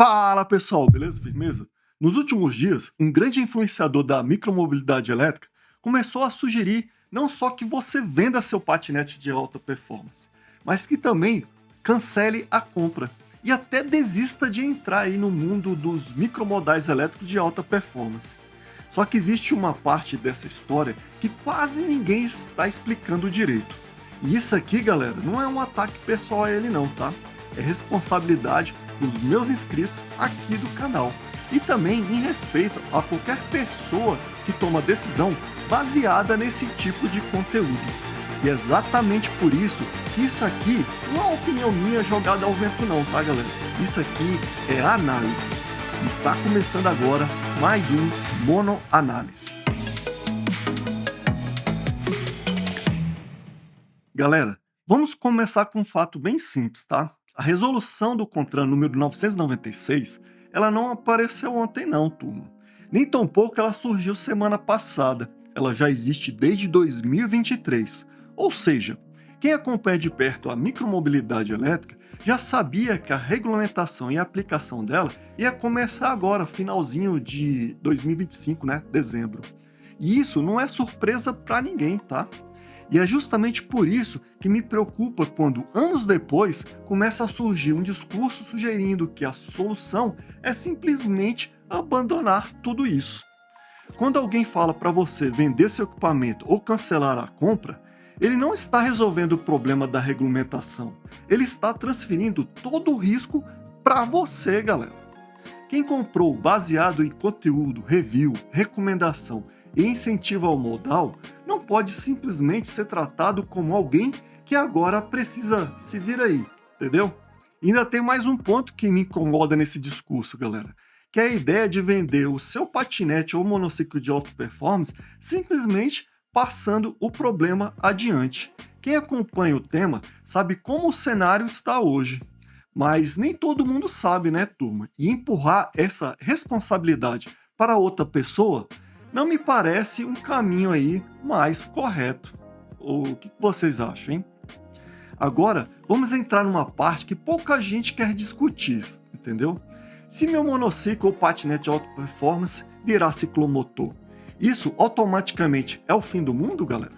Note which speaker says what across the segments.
Speaker 1: Fala pessoal, beleza? Firmeza? Nos últimos dias, um grande influenciador da micromobilidade elétrica começou a sugerir não só que você venda seu patinete de alta performance, mas que também cancele a compra e até desista de entrar aí no mundo dos micromodais elétricos de alta performance. Só que existe uma parte dessa história que quase ninguém está explicando direito. E isso aqui, galera, não é um ataque pessoal a ele não, tá? É responsabilidade dos meus inscritos aqui do canal e também em respeito a qualquer pessoa que toma decisão baseada nesse tipo de conteúdo. E é exatamente por isso que isso aqui não é uma opinião minha jogada ao vento não, tá galera? Isso aqui é análise. Está começando agora mais um Mono Análise. Galera, vamos começar com um fato bem simples, tá? A resolução do CONTRAN número 996, ela não apareceu ontem não, turma. Nem tampouco ela surgiu semana passada. Ela já existe desde 2023. Ou seja, quem acompanha de perto a micromobilidade elétrica já sabia que a regulamentação e a aplicação dela ia começar agora, finalzinho de 2025, né? Dezembro. E isso não é surpresa para ninguém, tá? E é justamente por isso que me preocupa quando, anos depois, começa a surgir um discurso sugerindo que a solução é simplesmente abandonar tudo isso. Quando alguém fala para você vender seu equipamento ou cancelar a compra, ele não está resolvendo o problema da regulamentação, ele está transferindo todo o risco para você, galera. Quem comprou baseado em conteúdo, review, recomendação e incentivo ao modal, não pode simplesmente ser tratado como alguém que agora precisa se vir aí, entendeu? E ainda tem mais um ponto que me incomoda nesse discurso, galera, que é a ideia de vender o seu patinete ou monociclo de alta performance simplesmente passando o problema adiante. Quem acompanha o tema sabe como o cenário está hoje, mas nem todo mundo sabe, né, turma? E empurrar essa responsabilidade para outra pessoa não me parece um caminho aí mais correto. O que vocês acham, hein? Agora, vamos entrar numa parte que pouca gente quer discutir, entendeu? Se meu monociclo ou patinete de alta performance virar ciclomotor, isso automaticamente é o fim do mundo, galera?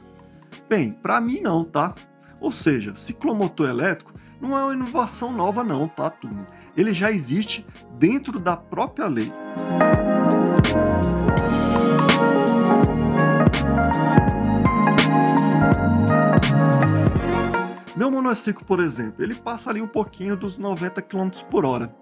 Speaker 1: Bem, para mim não, tá? Ou seja, ciclomotor elétrico não é uma inovação nova não, tá, turma? Ele já existe dentro da própria lei. Meu monociclo, por exemplo, ele passa ali um pouquinho dos 90 km por hora.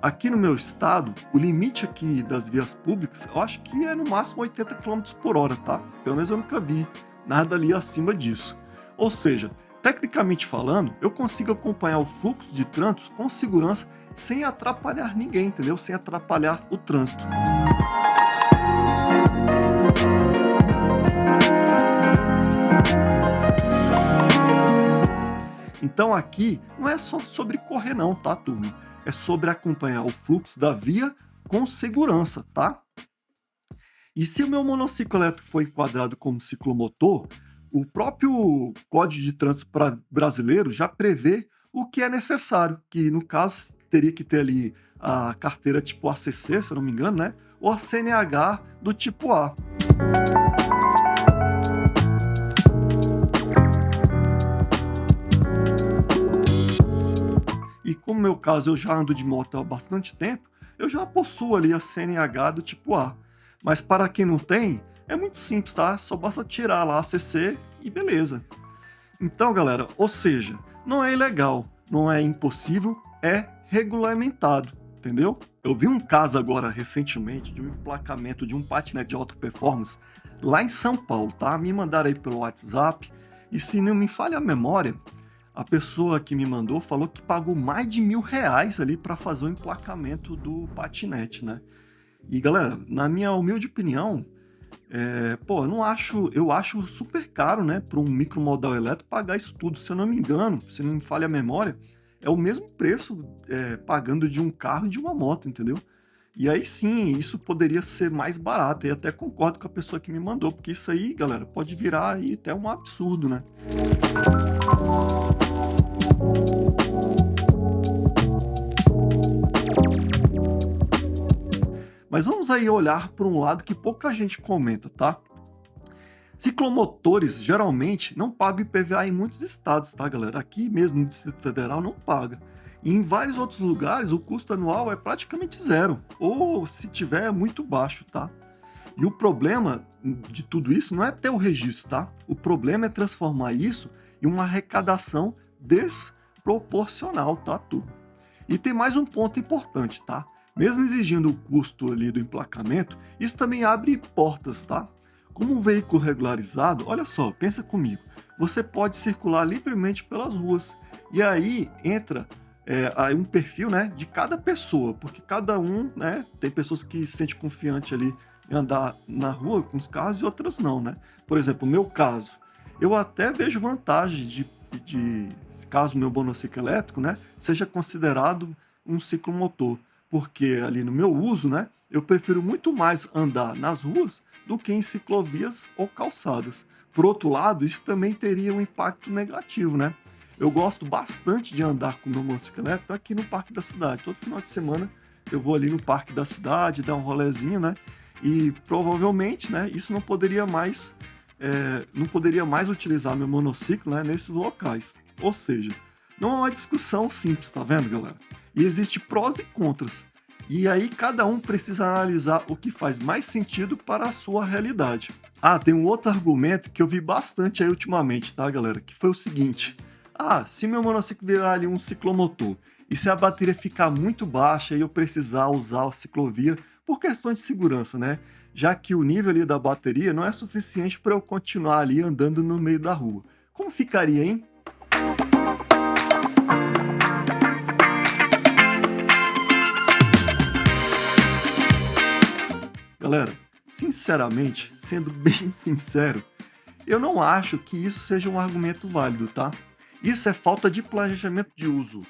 Speaker 1: Aqui no meu estado, o limite aqui das vias públicas, eu acho que é no máximo 80 km por hora, tá? Pelo menos eu nunca vi nada ali acima disso. Ou seja, tecnicamente falando, eu consigo acompanhar o fluxo de trânsito com segurança sem atrapalhar ninguém, entendeu? Sem atrapalhar o trânsito. Então aqui não é só sobre correr não, tá, turma? É sobre acompanhar o fluxo da via com segurança, tá? E se o meu monociclo elétrico for enquadrado como ciclomotor, o próprio Código de Trânsito brasileiro já prevê o que é necessário, que no caso teria que ter ali a carteira tipo ACC, se eu não me engano, né? Ou a CNH do tipo A. E como no meu caso eu já ando de moto há bastante tempo, eu já possuo ali a CNH do tipo A. Mas para quem não tem, é muito simples, tá? Só basta tirar lá a CC e beleza. Então, galera, ou seja, não é ilegal, não é impossível, é regulamentado, entendeu? Eu vi um caso agora recentemente de um emplacamento de um patinete de alta performance lá em São Paulo, tá? Me mandaram aí pelo WhatsApp e se não me falha a memória, a pessoa que me mandou falou que pagou mais de R$1.000 ali para fazer o emplacamento do patinete, né? E galera, na minha humilde opinião, eu acho super caro, né, para um micromodal elétrico pagar isso tudo. Se eu não me engano, se não me falha a memória, é o mesmo preço pagando de um carro e de uma moto, entendeu? E aí sim, isso poderia ser mais barato. E até concordo com a pessoa que me mandou, porque isso aí, galera, pode virar aí até um absurdo, né? Mas vamos aí olhar por um lado que pouca gente comenta, tá? Ciclomotores geralmente não pagam IPVA em muitos estados, tá, galera? Aqui mesmo no Distrito Federal não paga. E em vários outros lugares o custo anual é praticamente zero, ou se tiver é muito baixo, tá? E o problema de tudo isso não é ter o registro, tá? O problema é transformar isso em uma arrecadação desproporcional, tá, tudo. E tem mais um ponto importante, tá? Mesmo exigindo o custo ali do emplacamento, isso também abre portas, tá? Como um veículo regularizado, olha só, pensa comigo, você pode circular livremente pelas ruas. E aí entra aí um perfil, né, de cada pessoa, porque cada um, né, tem pessoas que se sentem confiante ali em andar na rua com os carros e outras não, né? Por exemplo, o meu caso, eu até vejo vantagem caso meu monociclo elétrico, né, seja considerado um ciclomotor, porque ali no meu uso, né, eu prefiro muito mais andar nas ruas do que em ciclovias ou calçadas. Por outro lado, isso também teria um impacto negativo, né? Eu gosto bastante de andar com o meu monociclo elétrico aqui no Parque da Cidade. Todo final de semana eu vou ali no Parque da Cidade, dar um rolezinho, né? E provavelmente, né, isso não poderia mais utilizar meu monociclo, né, nesses locais. Ou seja, não é uma discussão simples, tá vendo, galera? E existe prós e contras. E aí cada um precisa analisar o que faz mais sentido para a sua realidade. Ah, tem um outro argumento que eu vi bastante aí ultimamente, tá, galera? Que foi o seguinte: se meu monociclo virar ali um ciclomotor e se a bateria ficar muito baixa e eu precisar usar a ciclovia por questões de segurança, né? Já que o nível ali da bateria não é suficiente para eu continuar ali andando no meio da rua. Como ficaria, hein? Galera, sinceramente, sendo bem sincero, eu não acho que isso seja um argumento válido, tá? Isso é falta de planejamento de uso.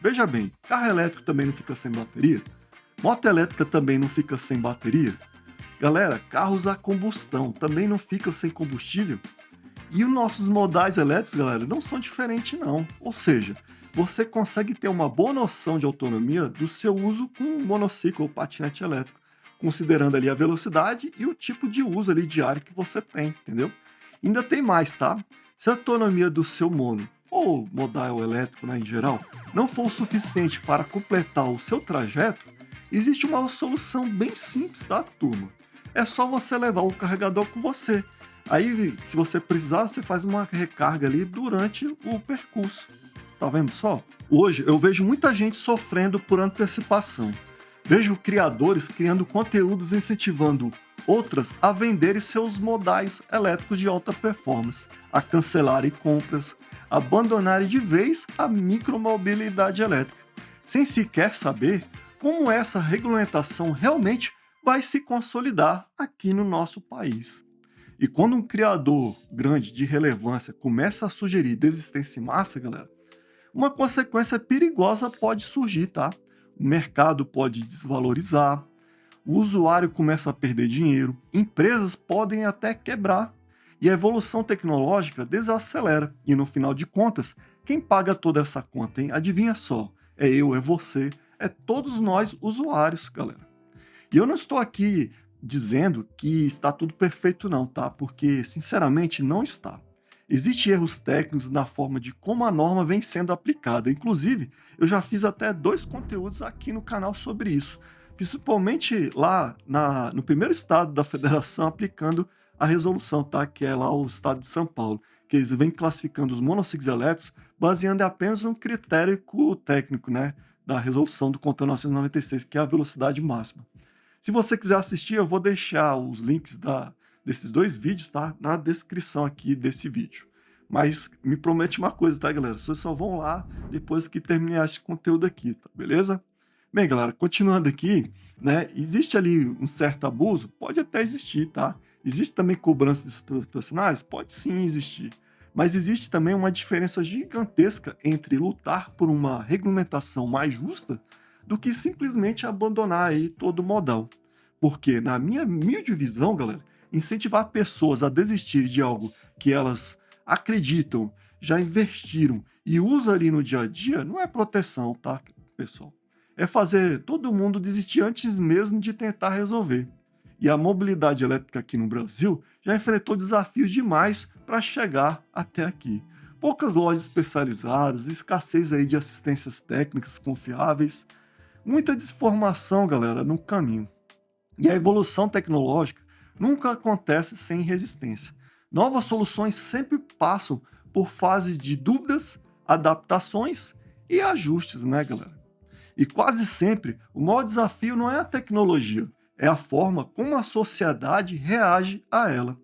Speaker 1: Veja bem, carro elétrico também não fica sem bateria? Moto elétrica também não fica sem bateria? Galera, carros a combustão também não ficam sem combustível? E os nossos modais elétricos, galera, não são diferentes não. Ou seja, você consegue ter uma boa noção de autonomia do seu uso com um monociclo ou patinete elétrico, considerando ali a velocidade e o tipo de uso ali diário que você tem, entendeu? Ainda tem mais, tá? Se a autonomia do seu mono ou modal elétrico, né, em geral, não for o suficiente para completar o seu trajeto, existe uma solução bem simples, tá, turma? É só você levar o carregador com você. Aí, se você precisar, você faz uma recarga ali durante o percurso. Tá vendo só? Hoje eu vejo muita gente sofrendo por antecipação. Vejo criadores criando conteúdos incentivando outras a venderem seus modais elétricos de alta performance, a cancelarem compras, abandonarem de vez a micromobilidade elétrica, sem sequer saber como essa regulamentação realmente vai se consolidar aqui no nosso país. E quando um criador grande de relevância começa a sugerir desistência em massa, galera, uma consequência perigosa pode surgir, tá? O mercado pode desvalorizar, o usuário começa a perder dinheiro, empresas podem até quebrar e a evolução tecnológica desacelera. E no final de contas, quem paga toda essa conta, hein? Adivinha só? É eu, é você, é todos nós usuários, galera. E eu não estou aqui dizendo que está tudo perfeito não, tá? Porque, sinceramente, não está. Existem erros técnicos na forma de como a norma vem sendo aplicada. Inclusive, eu já fiz até 2 conteúdos aqui no canal sobre isso. Principalmente lá no primeiro estado da federação aplicando a resolução, tá? Que é lá o estado de São Paulo. Que eles vêm classificando os monociclos elétricos baseando apenas no critério técnico, né? Da resolução do CONTRAN 996, que é a velocidade máxima. Se você quiser assistir, eu vou deixar os links desses 2 vídeos, tá? Na descrição aqui desse vídeo. Mas me promete uma coisa, tá, galera? Vocês só vão lá depois que terminar esse conteúdo aqui, tá? Beleza? Bem, galera, continuando aqui, né? Existe ali um certo abuso? Pode até existir, tá? Existe também cobrança desproporcionais? Pode sim existir. Mas existe também uma diferença gigantesca entre lutar por uma regulamentação mais justa do que simplesmente abandonar aí todo o modal. Porque, na minha humilde visão, galera, incentivar pessoas a desistir de algo que elas acreditam já investiram e usa ali no dia a dia, não é proteção, tá, pessoal? É fazer todo mundo desistir antes mesmo de tentar resolver. E a mobilidade elétrica aqui no Brasil já enfrentou desafios demais para chegar até aqui. Poucas lojas especializadas, escassez aí de assistências técnicas confiáveis, muita desformação, galera, no caminho. E a evolução tecnológica nunca acontece sem resistência. Novas soluções sempre passam por fases de dúvidas, adaptações e ajustes, né, galera? E quase sempre o maior desafio não é a tecnologia, é a forma como a sociedade reage a ela.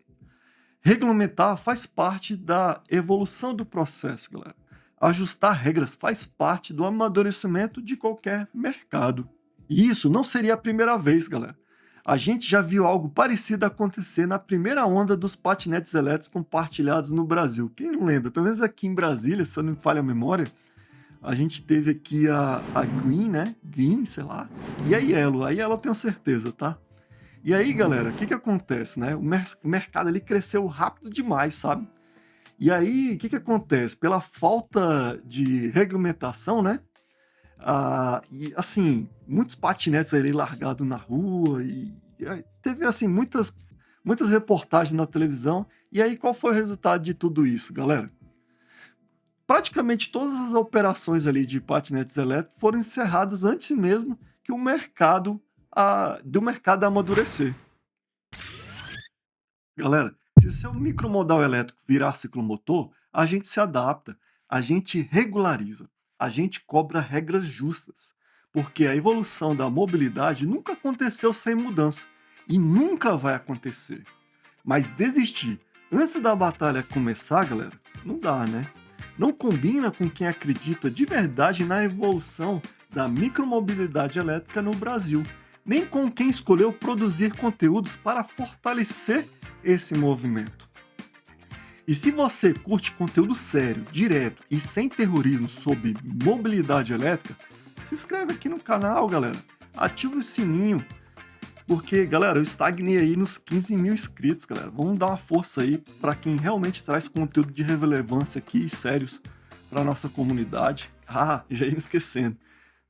Speaker 1: Regulamentar faz parte da evolução do processo, galera. Ajustar regras faz parte do amadurecimento de qualquer mercado. E isso não seria a primeira vez, galera. A gente já viu algo parecido acontecer na primeira onda dos patinetes elétricos compartilhados no Brasil. Quem não lembra? Pelo menos aqui em Brasília, se eu não me falha a memória, a gente teve aqui a Green, né? Green, sei lá. E a Yellow. A Yellow eu tenho certeza, tá? E aí, galera, o que acontece, né? O mercado ali cresceu rápido demais, sabe? E aí, o que acontece? Pela falta de regulamentação, né? E assim, muitos patinetes ali largados na rua e aí teve assim muitas reportagens na televisão. E aí, qual foi o resultado de tudo isso, galera? Praticamente todas as operações ali de patinetes elétricos foram encerradas antes mesmo que do mercado amadurecer. Galera, se o seu micromodal elétrico virar ciclomotor, a gente se adapta, a gente regulariza, a gente cobra regras justas, porque a evolução da mobilidade nunca aconteceu sem mudança e nunca vai acontecer. Mas desistir antes da batalha começar, galera, não dá, né? Não combina com quem acredita de verdade na evolução da micromobilidade elétrica no Brasil, nem com quem escolheu produzir conteúdos para fortalecer esse movimento. E se você curte conteúdo sério, direto e sem terrorismo sobre mobilidade elétrica, se inscreve aqui no canal, galera. Ativa o sininho, porque, galera, eu estagnei aí nos 15 mil inscritos, galera. Vamos dar uma força aí para quem realmente traz conteúdo de relevância aqui e sérios para nossa comunidade. Já ia me esquecendo.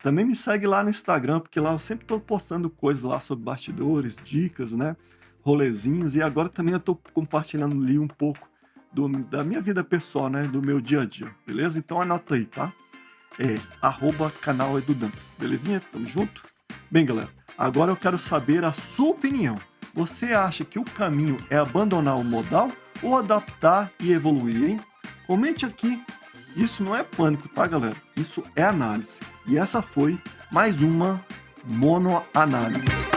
Speaker 1: Também me segue lá no Instagram, porque lá eu sempre estou postando coisas lá sobre bastidores, dicas, né? Rolezinhos. E agora também eu estou compartilhando ali um pouco da minha vida pessoal, né? Do meu dia a dia, beleza? Então anota aí, tá? @canal Edudantes, belezinha? Tamo junto? Bem, galera, agora eu quero saber a sua opinião. Você acha que o caminho é abandonar o modal ou adaptar e evoluir, hein? Comente aqui. Isso não é pânico, tá, galera? Isso é análise. E essa foi mais uma monoanálise.